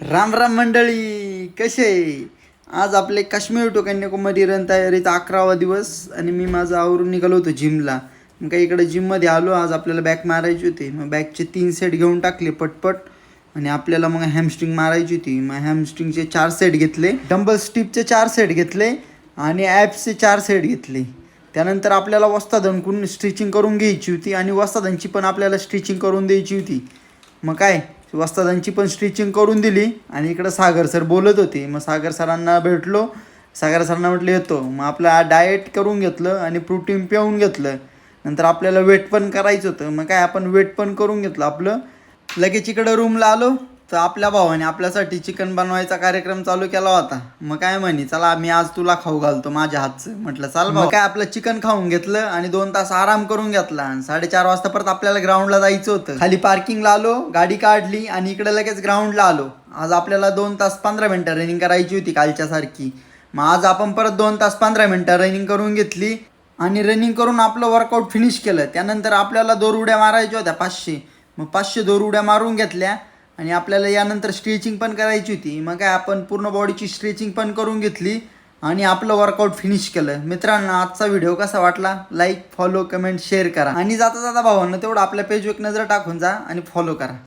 राम राम मंडळी, कसे? आज आपले काश्मीर टू कन्याकुमारी रन तयारीचा 11वा दिवस आणि मी माझं आवरून निघालो होतो जिमला. मग काही इकडे जिममध्ये आलो. आज आपल्याला बॅक मारायची होती. मग बॅकचे 3 सेट घेऊन टाकले पटपट आणि आपल्याला मग हॅमस्ट्रिंग मारायची होती. मग हॅमस्ट्रिंगचे 4 सेट घेतले, डंबल स्टिपचे 4 सेट घेतले आणि ॲप्सचे 4 सेट घेतले. त्यानंतर आपल्याला वस्तादांकडून स्टिचिंग करून घ्यायची होती आणि वस्तादांची पण आपल्याला स्टिचिंग करून द्यायची होती. मग काय वस्तादांची पण स्टिचिंग करून दिली आणि इकडं सागर सर बोलत होते. मग सागर सरांना भेटलो. सागर सरांना म्हटलं येतो. मग आपलं डाएट करून घेतलं आणि प्रोटीन पिऊन घेतलं. नंतर आपल्याला वेट पण करायचं होतं. मग काय आपण वेट पण करून घेतलं आपलं. लगेच इकडं रूमला आलो तर आपल्या भावाने आपल्यासाठी चिकन बनवायचा कार्यक्रम चालू केला होता. मग काय म्हणे, चला मी आज तुला खाऊ घालतो माझ्या हातचं. म्हटलं चाल भाऊ. काय आपलं चिकन खाऊन घेतलं आणि 2 तास आराम करून घेतला आणि 4:30 वाजता परत आपल्याला ग्राउंडला जायचं होतं. खाली पार्किंगला आलो, गाडी काढली आणि इकडे लगेच ग्राउंडला आलो. आज आपल्याला 2 तास 15 मिनिटं रनिंग करायची होती कालच्या सारखी. मग आज आपण परत 2 तास 15 मिनिटं रनिंग करून घेतली आणि रनिंग करून आपलं वर्कआउट फिनिश केलं. त्यानंतर आपल्याला 2 उड्या मारायच्या होत्या 500. मग 500 2 उड्या मारून घेतल्या आणि आपल्याला यानंतर स्ट्रेचिंग पण करायची होती. मग काय आपण पूर्ण बॉडीची स्ट्रेचिंग पण करून घेतली आणि आपलं वर्कआउट फिनिश केलं. मित्रांनो, आजचा व्हिडिओ कसा वाटला? लाईक, फॉलो, कमेंट, शेअर करा आणि जाता जाता भावांनो तेवढं आपल्या पेजवर एक नजर टाकून जा आणि फॉलो करा.